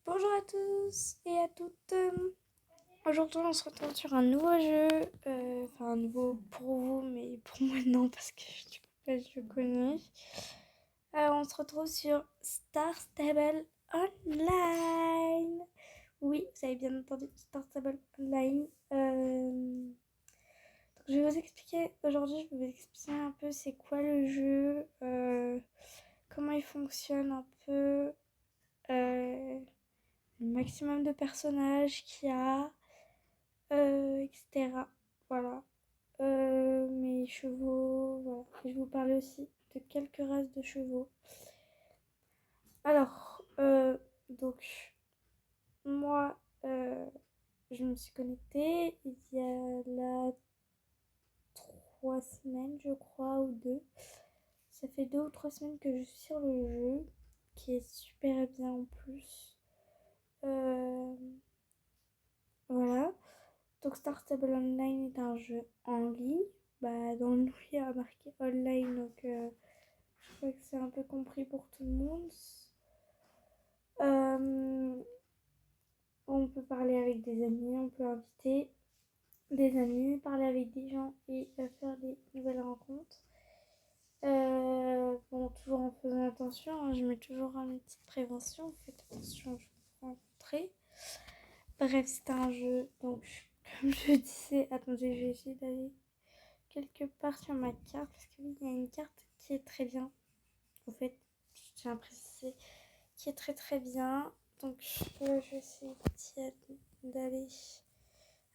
Bonjour à tous et à toutes. Aujourd'hui, on se retrouve sur un nouveau jeu. Un nouveau pour vous, mais pour moi, non, parce que du coup, pas je connais. On se retrouve sur Star Stable Online. Oui, vous avez bien entendu, Star Stable Online. Donc, je vais vous expliquer, aujourd'hui, je vais vous expliquer un peu c'est quoi le jeu, comment il fonctionne un peu. Le maximum de personnages qu'il y a, etc. Voilà. Mes chevaux, voilà. Et je vais vous parler aussi de quelques races de chevaux. Alors, donc, moi, je me suis connectée il y a là 3 semaines, je crois, ou 2. Ça fait 2 ou 3 semaines que je suis sur le jeu, qui est super bien en plus. Voilà. Donc Star Stable Online est un jeu en ligne. Dans le nom il y a marqué online, donc je crois que c'est un peu compris pour tout le monde. On peut parler avec des amis, on peut inviter des amis, parler avec des gens et faire des nouvelles rencontres. Toujours en faisant attention, hein, je mets toujours une petite prévention, faites attention, je vous rencontrer. Bref, c'est un jeu, donc comme je disais, attendez, je vais essayer d'aller quelque part sur ma carte, parce que oui, il y a une carte qui est très bien, en fait, je tiens à préciser, qui est très très bien. Donc je vais essayer d'aller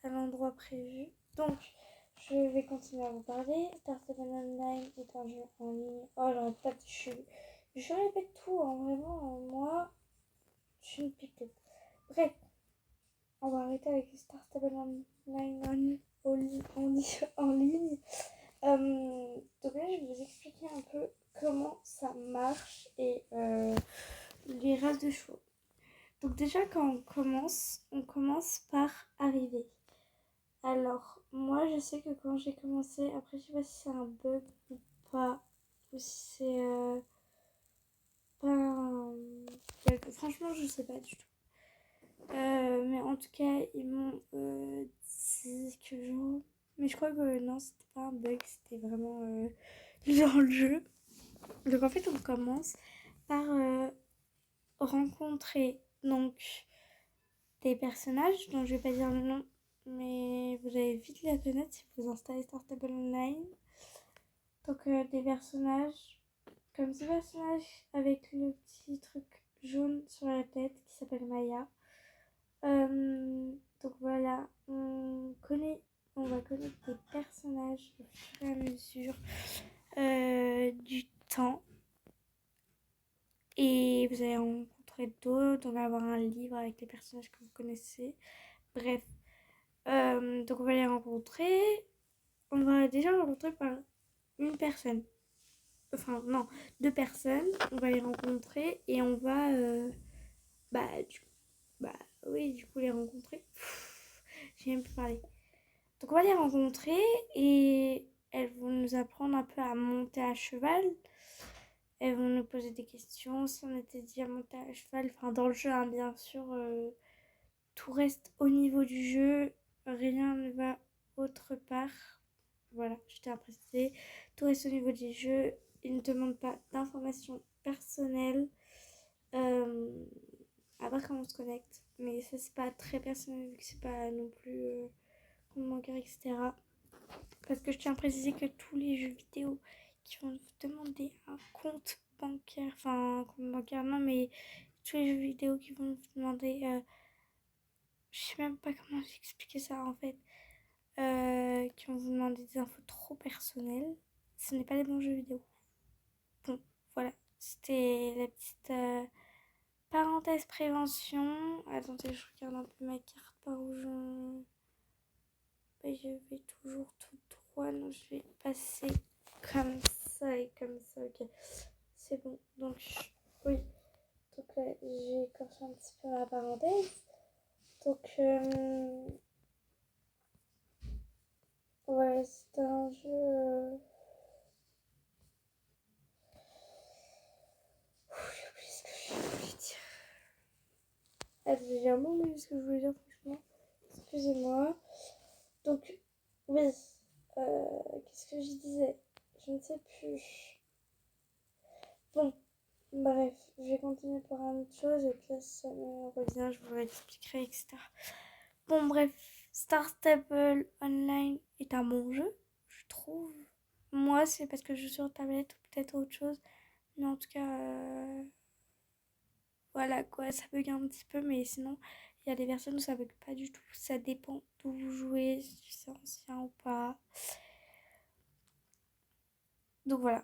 à l'endroit prévu. Donc je vais continuer à vous parler. Star Stable Online est un jeu en ligne. Oh, je répète tout, hein, vraiment, moi, je suis une pipette. Bref, on va arrêter avec Star Stable Online en ligne. Donc là, je vais vous expliquer un peu comment ça marche et les races de chevaux. Donc déjà, quand on commence par arriver. Alors, moi, je sais que quand j'ai commencé, après, je sais pas si c'est un bug ou pas, ou si c'est pas un bug. Franchement, je sais pas du tout. Mais en tout cas, ils m'ont dit que genre... Mais je crois que non, c'était pas un bug, c'était vraiment dans le jeu. Donc en fait, on commence par rencontrer donc des personnages dont je vais pas dire le nom, mais vous allez vite les connaître si vous installez Star Stable Online. Donc des personnages comme ce personnage avec le petit truc jaune sur la tête qui s'appelle Maya. Donc voilà, on va connaître des personnages au fur et à mesure du temps. Et vous allez rencontrer d'autres, on va avoir un livre avec les personnages que vous connaissez. Bref, donc on va les rencontrer. On va déjà rencontrer par une personne. Enfin non, 2 personnes. On va les rencontrer et on va du coup les rencontrer. J'ai même plus parlé. Donc on va les rencontrer et elles vont nous apprendre un peu à monter à cheval. Elles vont nous poser des questions si on était dit à monter à cheval. Enfin dans le jeu, hein, bien sûr, tout reste au niveau du jeu. Rien ne va autre part. Voilà, je tiens à préciser. Tout reste au niveau du jeu. Ils ne demandent pas d'informations personnelles. À part quand on se connecte. Mais ça, c'est pas très personnel vu que c'est pas non plus compte bancaire, etc. Parce que je tiens à préciser que tous les jeux vidéo qui vont vous demander un compte bancaire, enfin, un compte bancaire, non, mais tous les jeux vidéo qui vont vous demander, je sais même pas comment expliquer ça en fait, qui vont vous demander des infos trop personnelles, ce n'est pas des bons jeux vidéo. Bon, voilà, c'était la petite parenthèse prévention. Attendez, je regarde un peu ma carte par où je vais toujours tout droit, donc je vais passer comme ça et comme ça, ok, c'est bon. Donc oui, donc là j'ai écorché un petit peu ma parenthèse. Donc ouais, c'est un jeu j'ai oublié ce que je voulais dire. Attendez, j'ai un mot, mais ce que je voulais dire, franchement. Excusez-moi. Donc, oui. Qu'est-ce que je disais? Je ne sais plus. Bon, bref, je vais continuer par une autre chose et puis ça me revient, je vous l'expliquerai, etc. Bon, bref, Star Stable Online est un bon jeu, je trouve. Moi, c'est parce que je joue sur tablette ou peut-être autre chose. Mais en tout cas, voilà quoi, ça bug un petit peu, mais sinon, il y a des versions où ça bug pas du tout. Ça dépend d'où vous jouez, si c'est ancien ou pas. Donc voilà.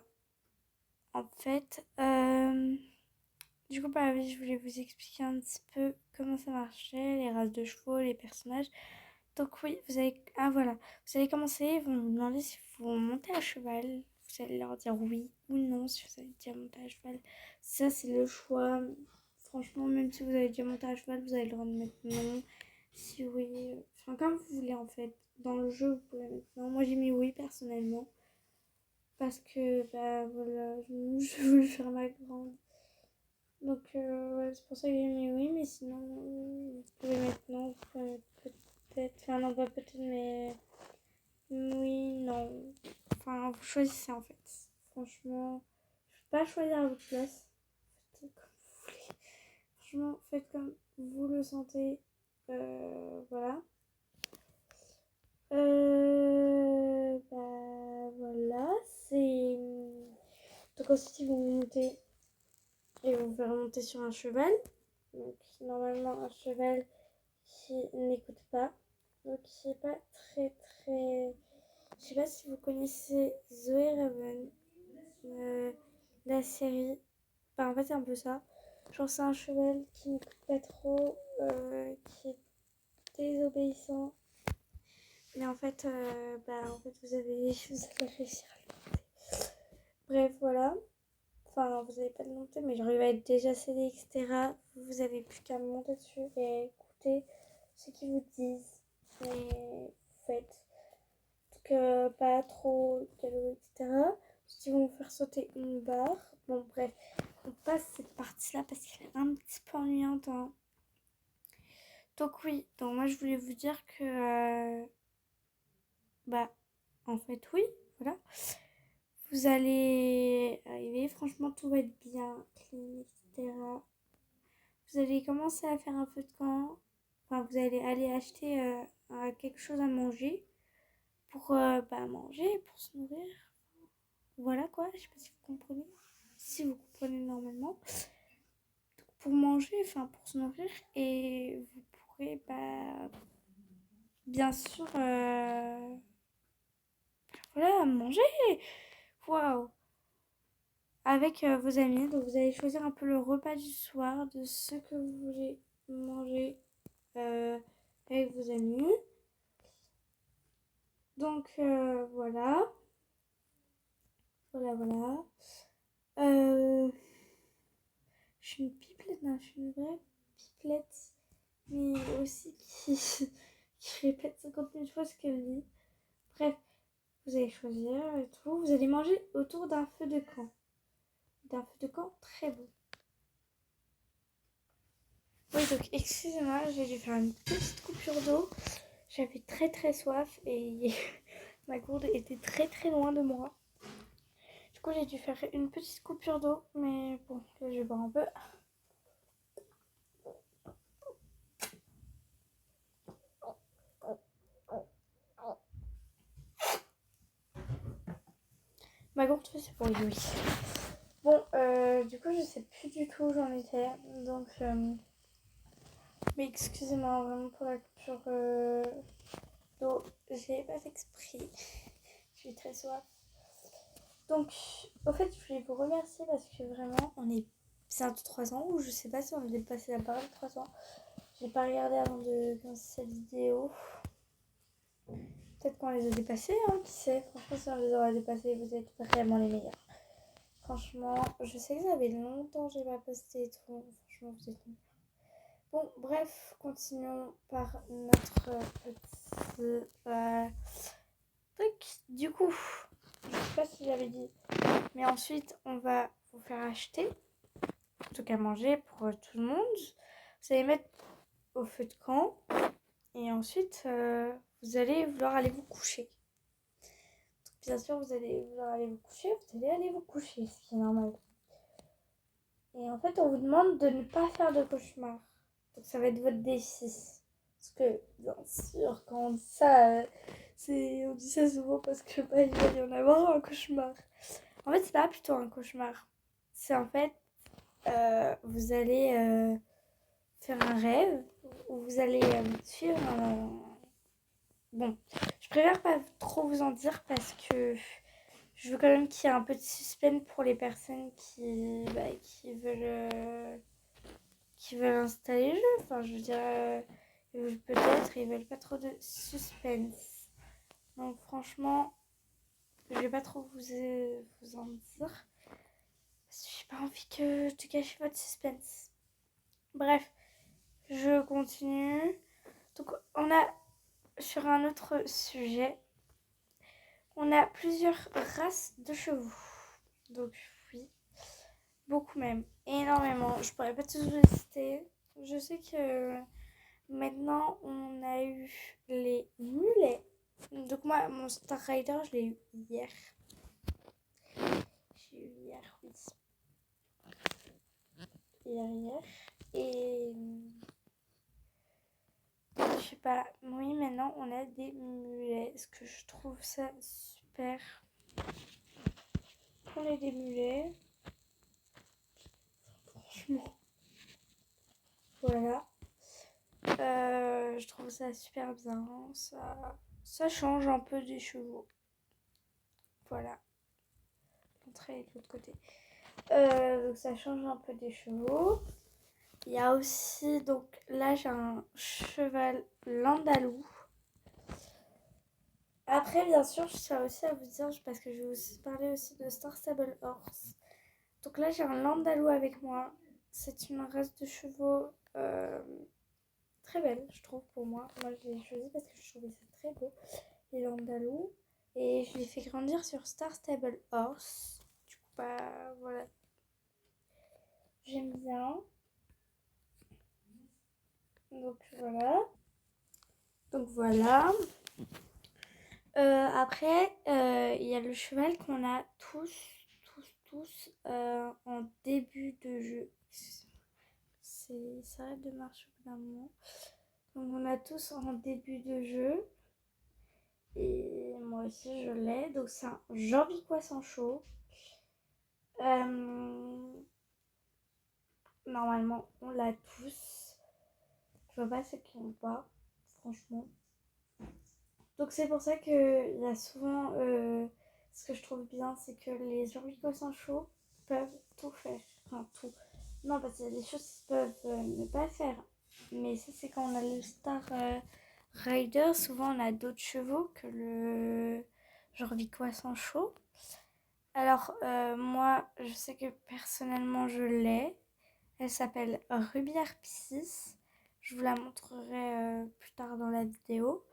En fait, du coup, bah, je voulais vous expliquer un petit peu comment ça marchait, les races de chevaux, les personnages. Donc oui, vous allez... Ah voilà, vous allez commencer, ils vont vous demander si vous montez à cheval. Vous allez leur dire oui ou non si vous avez déjà monté à cheval. Ça, c'est le choix. Franchement, même si vous avez déjà monté à cheval, vous avez le droit de mettre non. Si oui, enfin comme vous voulez en fait. Dans le jeu, vous pouvez mettre non. Moi, j'ai mis oui personnellement. Parce que, bah voilà, je voulais faire ma grande. Donc, ouais, c'est pour ça que j'ai mis oui, mais sinon, vous pouvez mettre non, vous pouvez mettre peut-être, enfin non, pas peut-être, mais oui, non. Enfin, vous choisissez en fait. Franchement, je ne vais pas choisir à votre place. Faites comme vous voulez. Franchement, faites comme vous le sentez. Voilà. Bah voilà, c'est... Donc ensuite, ils vont vous monter et vous faire monter sur un cheval. Donc normalement, un cheval qui n'écoute pas. Donc c'est pas très très... Je sais pas si vous connaissez Zoé Raven, la série. Enfin, en fait, c'est un peu ça. Genre, c'est un cheval qui n'écoute pas trop, qui est désobéissant. Mais en fait, vous allez réussir à le monter. Bref, voilà. Enfin, vous n'allez pas le monter, mais genre, il va être déjà scellé, etc. Vous avez plus qu'à monter dessus et écouter ce qu'ils vous disent. Et vous faites. Donc, pas trop galop, etc. Ensuite, ils vont vous faire sauter une barre. Bon, bref, on passe cette partie-là parce qu'elle est un petit peu ennuyante. Hein. Donc, oui, donc moi, je voulais vous dire que. En fait, oui, voilà. Vous allez arriver, franchement, tout va être bien, clean, etc. Vous allez commencer à faire un feu de camp. Enfin, vous allez aller acheter quelque chose à manger pour manger, pour se nourrir. Voilà quoi, je sais pas si vous comprenez. Si vous comprenez normalement. Donc, pour manger, enfin pour se nourrir. Et vous pourrez bien sûr voilà, manger. Waouh! Avec vos amis. Donc vous allez choisir un peu le repas du soir de ce que vous voulez manger avec vos amis. Donc voilà. Voilà. Je suis une pipelette, non, je suis une vraie pipelette. Mais aussi qui répète 50 000 fois ce qu'elle dit. Bref, vous allez choisir et tout. Vous allez manger autour d'un feu de camp. D'un feu de camp très beau. Oui, donc excusez-moi, j'ai dû faire une petite coupure d'eau. J'avais très très soif et ma gourde était très très loin de moi. Du coup, j'ai dû faire une petite coupure d'eau, mais bon, là je vais boire un peu. Ma gourde fait ce bruit, oui. Bon, du coup, je sais plus du tout où j'en étais, donc... Mais excusez-moi vraiment pour la coupure d'eau, j'ai pas fait exprès. Je suis très soif. Donc, au fait, je voulais vous remercier parce que vraiment, on est bientôt 3 ans, ou je sais pas si on a dépassé la barre de 3 ans. J'ai pas regardé avant de commencer cette vidéo. Peut-être qu'on les a dépassés, hein, qui sait. Franchement, si on les aura dépassés, vous êtes vraiment les meilleurs. Franchement, je sais que ça fait longtemps que j'ai pas posté et tout. Franchement, vous êtes les meilleurs. Bon, bref, continuons par notre petit truc. Du coup, je sais pas si j'avais dit, mais ensuite, on va vous faire acheter un truc à manger pour tout le monde. Vous allez mettre au feu de camp. Et ensuite, vous allez vouloir aller vous coucher. Donc, bien sûr, vous allez vouloir aller vous coucher. Vous allez aller vous coucher, ce qui est normal. Et en fait, on vous demande de ne pas faire de cauchemar. Donc, ça va être votre D6. Parce que, bien sûr, quand on dit ça, on dit ça souvent parce que il va y en avoir un cauchemar. En fait, c'est pas plutôt un cauchemar. C'est en fait, vous allez faire un rêve où vous allez suivre un... Bon, je préfère pas trop vous en dire parce que je veux quand même qu'il y ait un peu de suspense pour les personnes qui veulent installer le jeu. Enfin, je veux dire, peut-être ils veulent pas trop de suspense. Donc franchement, je vais pas trop vous en dire. Parce que j'ai pas envie que tu gâches votre suspense. Bref, je continue. Donc on a, sur un autre sujet, on a plusieurs races de chevaux. Donc oui, beaucoup même, énormément. Je pourrais pas tous vous les citer. Je sais que maintenant on a eu les mulets. Donc moi, mon Star Rider, je l'ai eu hier. J'ai eu hier, oui. Hier. Et je sais pas, oui, maintenant on a des mulets. Est-ce que je trouve ça super? On a des mulets. Franchement. Voilà. Je trouve ça super bien. Ça change un peu des chevaux. Voilà. L'entrée est de l'autre côté. Donc ça change un peu des chevaux. Il y a aussi, donc là j'ai un cheval landalou. Après, bien sûr, je tiens aussi à vous dire, parce que je vais vous parler aussi de Star Stable Horse. Donc là j'ai un landalou avec moi. C'est une race de chevaux très belle, je trouve, pour moi. Moi, je l'ai choisi parce que je trouvais ça très beau, les landalous. Et je l'ai fait grandir sur Star Stable Horse. Du coup, bah, voilà. J'aime bien. Donc, voilà. Après, il y a le cheval qu'on a tous en début de jeu. Ça arrête de marcher au bout d'un moment. Donc, on a tous en début de jeu. Et moi aussi, je l'ai. Donc, c'est un Jorvicois sans chaud. Normalement, on l'a tous. Je vois pas ceux qui n'ont pas, franchement. Donc, c'est pour ça qu'il y a souvent. Ce que je trouve bien, c'est que les Jorvicois sans chaud peuvent tout faire. Enfin, tout. Non, parce qu'il y a des choses qu'ils peuvent ne pas faire. Mais ça, c'est quand on a le Star Rider. Souvent, on a d'autres chevaux que le Jorvicois sans chaud. Alors, moi, je sais que personnellement, je l'ai. Elle s'appelle Rubière Piscis. Je vous la montrerai plus tard dans la vidéo.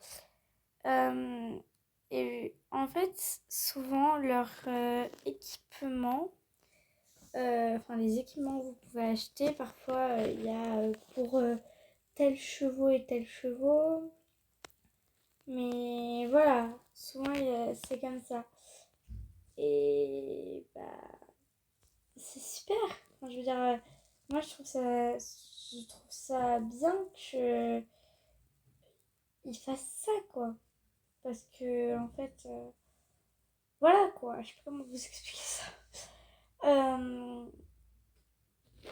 Et en fait, souvent, leur équipement, enfin les équipements que vous pouvez acheter, parfois il y a pour tel chevaux et tel chevaux. Mais voilà, souvent c'est comme ça. Et bah, c'est super. Enfin, je veux dire, moi je trouve ça bien que ils fassent ça, quoi. Parce que, en fait, voilà, quoi. Je sais pas comment vous expliquer ça.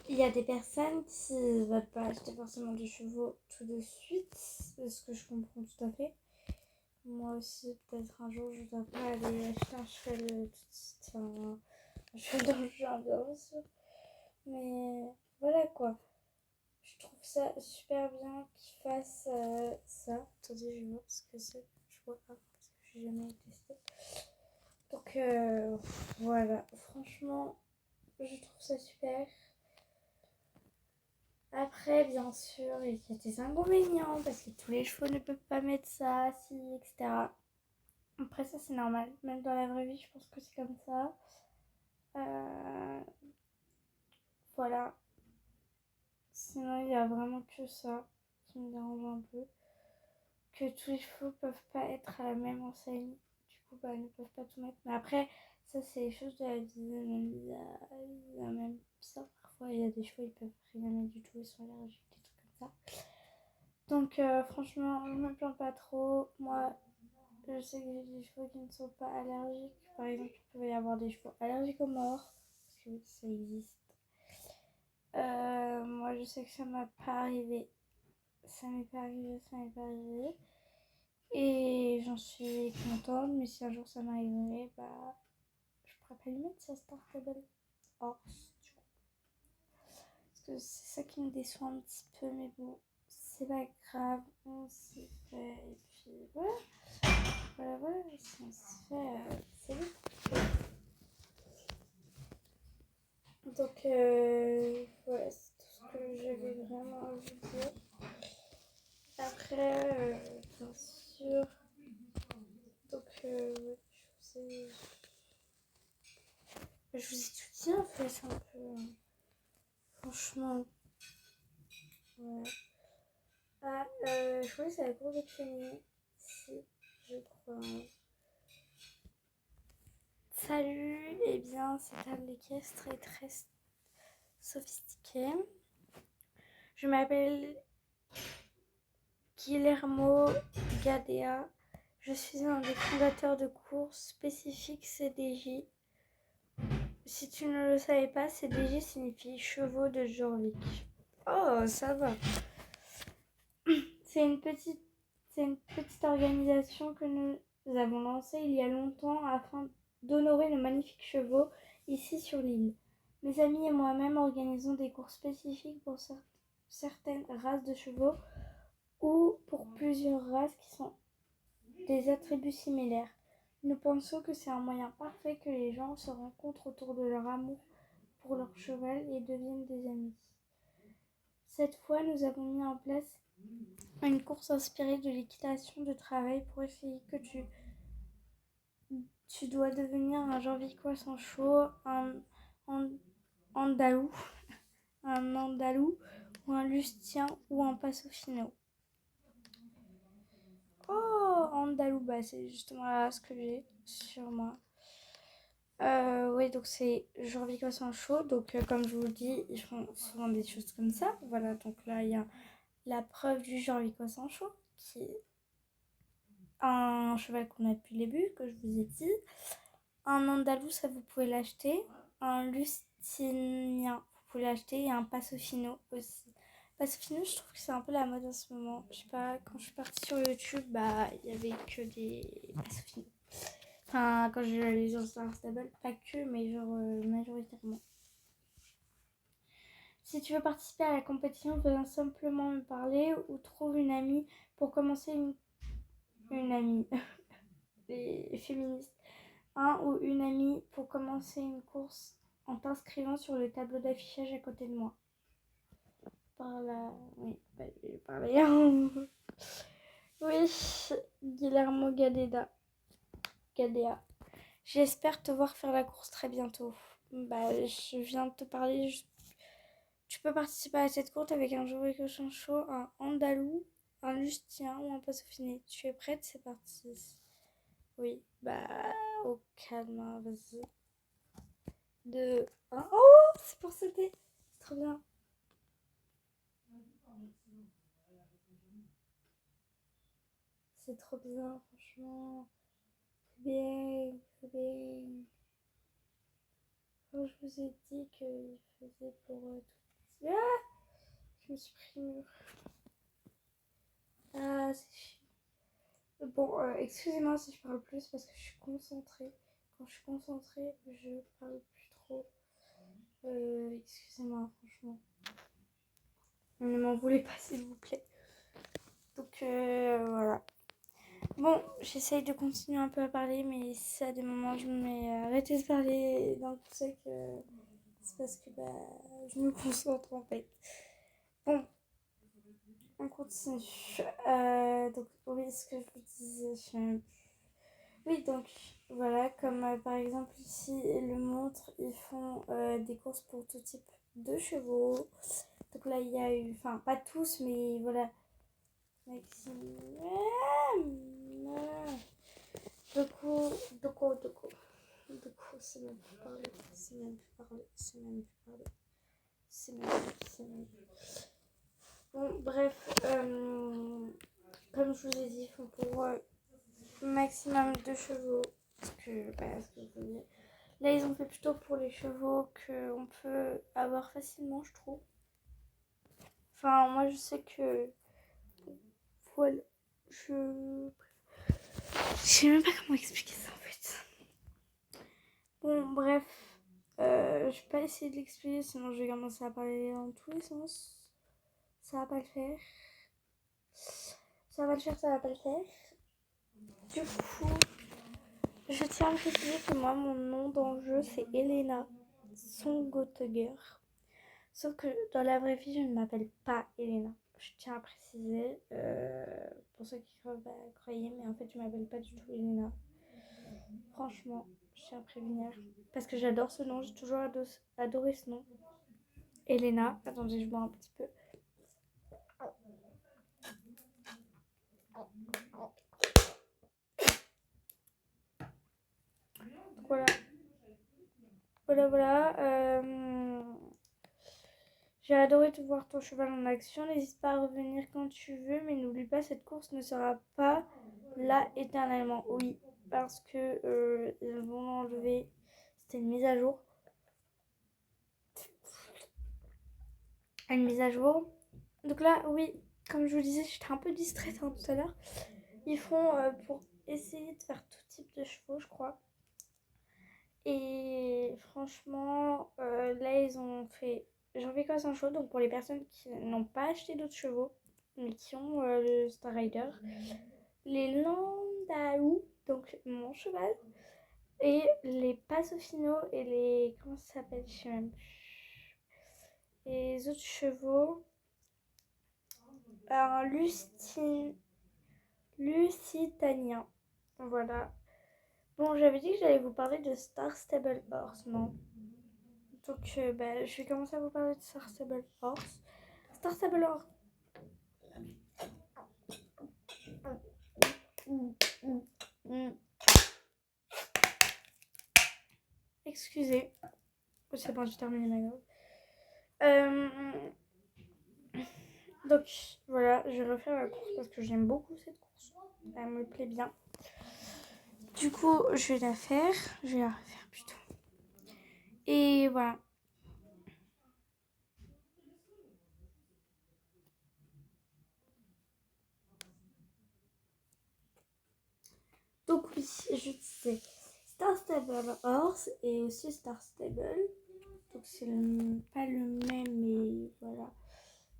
Il y a des personnes qui ne veulent pas acheter forcément des chevaux tout de suite, ce que je comprends tout à fait. Moi aussi, peut-être un jour, je ne dois pas aller acheter un cheval tout de suite. Enfin, un cheval dans le jardin, bien sûr. Mais voilà, quoi. Je trouve ça super bien qu'ils fassent ça. Attendez, je vois ce que c'est. Je vois pas parce que je n'ai jamais testé. Donc voilà, franchement, je trouve ça super. Après, bien sûr, il y a des inconvénients parce que tous les chevaux ne peuvent pas mettre ça, si, etc. Après, ça c'est normal. Même dans la vraie vie, je pense que c'est comme ça. Voilà. Sinon, il y a vraiment que ça. qui me dérange un peu. Que tous les chevaux peuvent pas être à la même enseigne. Du coup, bah, ils ne peuvent pas tout mettre. Mais après, ça, c'est les choses de la vie. Il y a même ça. Parfois, il y a des chevaux, ils peuvent rien mettre du tout. Ils sont allergiques, des trucs comme ça. Donc, franchement, je me plains pas trop. Moi, je sais que j'ai des chevaux qui ne sont pas allergiques. Par exemple, il peut y avoir des chevaux allergiques aux morts. Parce que oui, ça existe. Moi, je sais que ça m'est pas arrivé. Ça m'est pas arrivé. Et j'en suis contente, mais si un jour ça m'arriverait, bah, je pourrais pas lui mettre sa Star Stable Horse, du coup. Parce que c'est ça qui me déçoit un petit peu, mais bon, c'est pas grave, on s'y fait. Et puis voilà, si on s'y fait, c'est bon. Donc, voilà, c'est tout ce que j'avais vraiment à vous dire. Après, bien sûr, donc, je vous ai tout dit en fait, un peu. Franchement, ouais. Ah, je crois que c'est la cour de Chénier. Si, je crois. Salut, eh bien, cette table équestre est très sophistiquée. Je m'appelle Guillermo Gadea. Je suis un des fondateurs de courses spécifiques CDJ. Si tu ne le savais pas, CDJ signifie chevaux de Jorvik. Oh, ça va. C'est une petite organisation que nous avons lancée il y a longtemps afin d'honorer nos magnifiques chevaux ici sur l'île. Mes amis et moi-même organisons des courses spécifiques pour certaines races de chevaux ou pour plusieurs races qui sont des attributs similaires. Nous pensons que c'est un moyen parfait que les gens se rencontrent autour de leur amour pour leur cheval et deviennent des amis. Cette fois, nous avons mis en place une course inspirée de l'équitation de travail pour essayer que tu dois devenir un Jorvicois sans chaud, un andalou, un andalou ou un lustien ou un passofino. Oh, andalou, bah c'est justement là ce que j'ai sur moi. Oui, donc c'est Jorvicois sans chaud. Donc comme je vous le dis, ils font souvent des choses comme ça. Voilà, donc là il y a la preuve du Jorvicois sans chaud qui est un cheval qu'on a depuis le début, que je vous ai dit. Un andalou, ça vous pouvez l'acheter. Un lustinien, vous pouvez l'acheter. Et un passofino aussi. Passofino, je trouve que c'est un peu la mode en ce moment. Je sais pas, quand je suis partie sur YouTube, bah il y avait que des passofinos. Enfin, quand j'ai allé sur Star Stable, pas que, mais genre majoritairement. Si tu veux participer à la compétition, viens simplement me parler ou trouve une amie pour commencer une amie. Les féministes. Un ou une amie pour commencer une course en t'inscrivant sur le tableau d'affichage à côté de moi. Par là, oui, par là. Oui, Guillermo Gadea. J'espère te voir faire la course très bientôt. Bah, je viens de te parler. Tu peux participer à cette course avec un jouet cochon chaud, un andalou, un lustien ou un passofiné. Tu es prête? C'est parti. Oui, bah, au calme, hein, vas-y. 2, 1. Oh, c'est pour sauter. C'est trop bien. C'est trop bien, franchement. C'est bien, c'est bien. Quand je vous ai dit qu'il faisait pour tout. Ah, je me suis pris mûr. Ah, c'est chiant. Bon, excusez-moi si je parle plus parce que je suis concentrée. Quand je suis concentrée, je parle plus trop. Excusez-moi, franchement. Ne m'en voulez pas, s'il vous plaît. Donc, voilà. Bon, j'essaye de continuer un peu à parler, mais si à des moments je me mets à arrêter de parler d'un coup sec, c'est parce que bah, je me concentre en fait. Bon, on continue. Donc, oui, ce que je vous disais. Oui, donc voilà, comme par exemple ici, le montre, ils font des courses pour tout type de chevaux. Donc là, il y a eu, enfin, pas tous, mais voilà. Maximum. Du coup, c'est même plus parler. C'est même plus parler. C'est même plus parler. C'est même plus. Bon, bref. Comme je vous ai dit, il faut pour maximum 2 chevaux. Parce que, là, ils ont fait plutôt pour les chevaux qu'on peut avoir facilement, je trouve. Enfin, moi, je sais que... Voilà. Je sais même pas comment expliquer ça, en fait. Bon, bref. Je vais pas essayer de l'expliquer, sinon je vais commencer à parler dans tous les sens. Ça va pas le faire. Ça va le faire, ça va pas le faire. Du coup, je tiens à préciser que moi, mon nom dans le jeu, c'est Elena Songoteger. Sauf que dans la vraie vie, je ne m'appelle pas Elena. Je tiens à préciser, pour ceux qui croyaient, mais en fait, je m'appelle pas du tout Elena. Franchement, je tiens à prévenir. Parce que j'adore ce nom, j'ai toujours adoré ce nom. Elena, attendez, je bois un petit peu. Voilà. J'ai adoré te voir ton cheval en action. N'hésite pas à revenir quand tu veux, mais n'oublie pas, cette course ne sera pas là éternellement. Oui, parce que ils vont l'enlever. C'était une mise à jour. Une mise à jour. Donc là, oui, comme je vous disais, j'étais un peu distraite tout à l'heure. Ils font pour essayer de faire tout type de chevaux, je crois. Et franchement, là, ils ont fait J'en fais quoi sans chaud. Donc, pour les personnes qui n'ont pas acheté d'autres chevaux, mais qui ont le Star Rider, les Landau, donc mon cheval, et les Pasofino et les. Comment ça s'appelle? Je sais même plus. Les autres chevaux. Un Lusitanien. Voilà. Bon, j'avais dit que j'allais vous parler de Star Stable Horse, non? Donc, je vais commencer à vous parler de Star Stable Horse. Star Stable Horse. Excusez. C'est bon, j'ai terminé ma gueule. Donc, voilà, je vais refaire la course parce que j'aime beaucoup cette course. Elle me plaît bien. Du coup, je vais la faire. Je vais la refaire plutôt. Et voilà. Donc oui, je disais Star Stable Horse et aussi Star Stable. Donc c'est pas le même, mais voilà.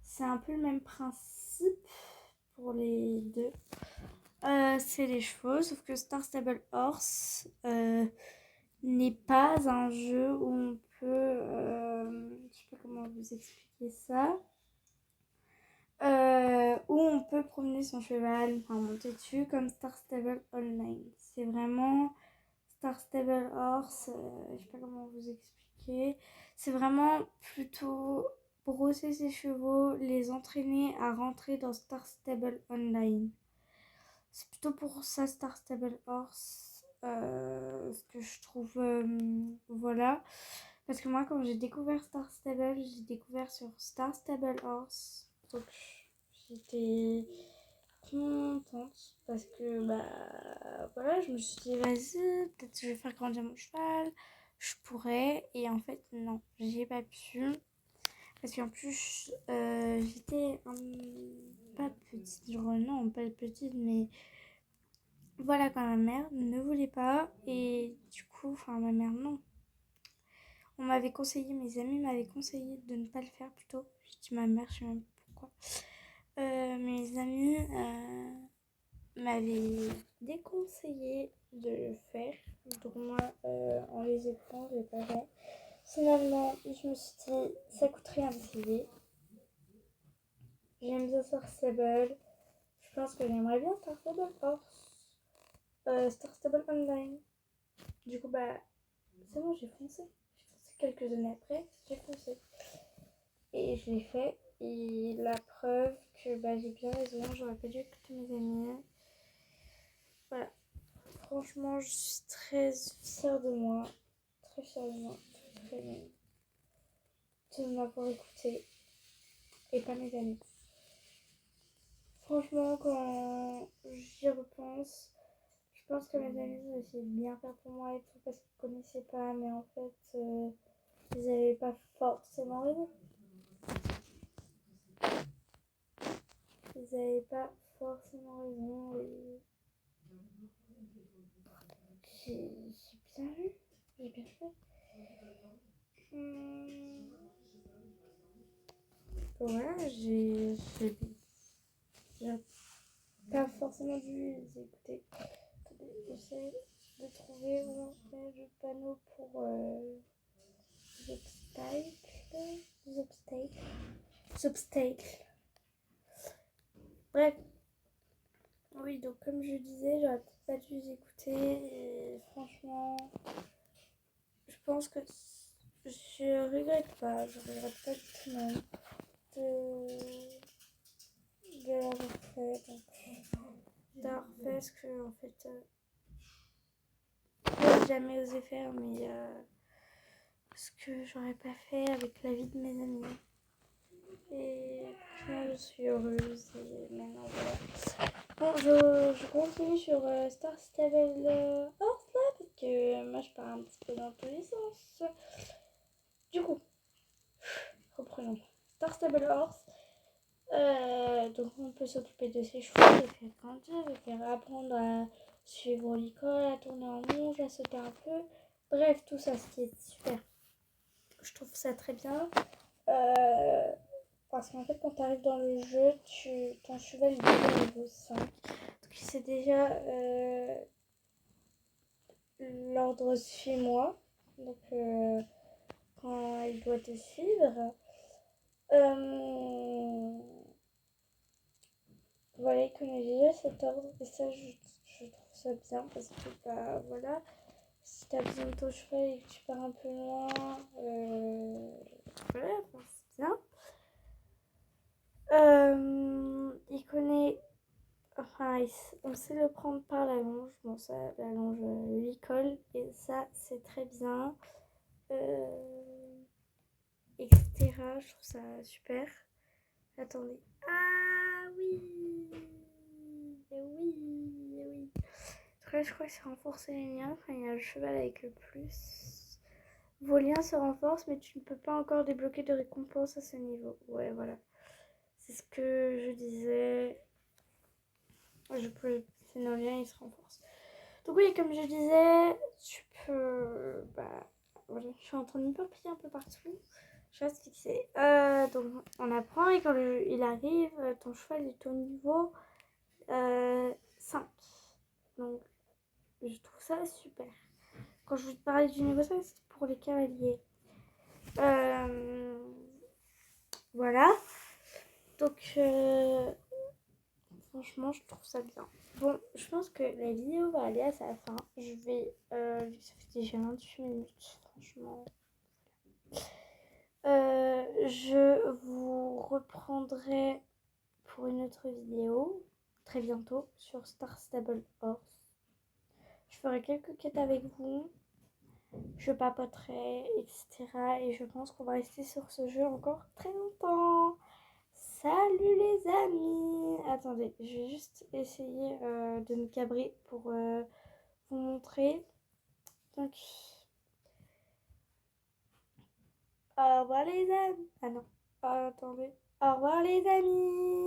C'est un peu le même principe pour les deux. C'est les chevaux, sauf que Star Stable Horse n'est pas un jeu où on peut... je sais pas comment vous expliquer ça. Où on peut promener son cheval, enfin monter dessus, comme Star Stable Online. C'est vraiment Star Stable Horse, je sais pas comment vous expliquer. C'est vraiment plutôt brosser ses chevaux, les entraîner à rentrer dans Star Stable Online. C'est plutôt pour ça Star Stable Horse, ce que je trouve, voilà. Parce que moi, quand j'ai découvert Star Stable, j'ai découvert sur Star Stable Horse. Donc, j'étais contente parce que, voilà, je me suis dit, vas-y, peut-être que je vais faire grandir mon cheval. Je pourrais. Et en fait, non, j'ai pas pu. Parce qu'en plus, j'étais pas petite, genre non, pas petite, mais voilà, quand ma mère ne voulait pas. Et du coup, enfin, ma mère, non. On m'avait conseillé, mes amis m'avaient conseillé de ne pas le faire plutôt. J'ai dit ma mère, je sais même pas pourquoi. Mes amis m'avaient déconseillé de le faire. Donc moi, en les écoutant, je l'ai pas fait. Finalement, je me suis dit, ça coûte rien d'essayer. J'aime bien Star Stable. Je pense que j'aimerais bien Star Stable Horse. Star Stable Online. Du coup, c'est bon, j'ai foncé. J'ai foncé quelques années après, j'ai foncé. Et je l'ai fait. Et la preuve que j'ai bien raison, j'aurais pas dû écouter mes amis. Voilà. Franchement, je suis très fière de moi. Très fière de moi. Très bien. De m'avoir écouté. Et pas mes amis. Franchement, quand j'y repense, je pense que mes amis ont essayé de bien faire pour moi et tout parce qu'ils ne connaissaient pas. Mais en fait, ils n'avaient pas forcément raison. Ils n'avaient pas forcément raison. Et j'ai bien vu. J'ai bien fait. Voilà, j'ai pas forcément dû les écouter. Attendez, j'essaie de trouver où on met le panneau pour les obstacles. Bref. Oui, donc comme je disais, j'aurais peut-être pas dû les écouter. Et franchement, je pense que je regrette pas. Je regrette pas du tout même de l'avoir fait. Donc, d'avoir fait ce que en fait j'ai jamais osé faire, mais ce que j'aurais pas fait avec la vie de mes amis. Et franchement, je suis heureuse. Et maintenant, voilà. Bon, je continue sur Star Stable Horse là, parce que moi je pars un petit peu dans tous les sens. Du coup, reprenons. Star Stable Horse. Donc on peut s'occuper de ses chevaux, les faire grandir, les faire apprendre à suivre l'école, à tourner en longe, à sauter un peu. Bref, tout ça, ce qui est super. Je trouve ça très bien. Parce qu'en fait, quand tu arrives dans le jeu, ton cheval est déjà au niveau 5. Donc il sait déjà l'ordre suis-moi. Donc quand il doit te suivre. Voilà, il connaît déjà cet ordre. Et ça, je trouve ça bien parce que voilà. Si tu as besoin de ton cheval et que tu pars un peu loin, voilà, c'est bien. Il connaît, enfin, on sait le prendre par la longe. Bon, ça, la longe lui colle et ça, c'est très bien. Etc. Je trouve ça super. Attendez. Ah oui, oui. Après, je crois que c'est renforcer les liens. Enfin, il y a le cheval avec le plus. Vos liens se renforcent, mais tu ne peux pas encore débloquer de récompense à ce niveau. Ouais, voilà. C'est ce que je disais. Nos liens, ils se renforcent. Donc oui, comme je disais, tu peux... voilà, je suis en train de m'éparpiller un peu partout. Je reste fixée. Donc on apprend et quand il arrive, ton cheval est au niveau 5. Donc je trouve ça super. Quand je vous parlais du niveau 5, c'est pour les cavaliers. Voilà. Donc franchement, je trouve ça bien. Bon, je pense que la vidéo va aller à sa fin. Je vais, vu que ça fait déjà 28 minutes, franchement. Je vous reprendrai pour une autre vidéo très bientôt sur Star Stable Horse. Je ferai quelques quêtes avec vous. Je papoterai, etc. Et je pense qu'on va rester sur ce jeu encore très longtemps. Salut les amis! Attendez, je vais juste essayer de me cabrer pour vous montrer. Donc, au revoir les amis! Ah non, attendez. Au revoir les amis!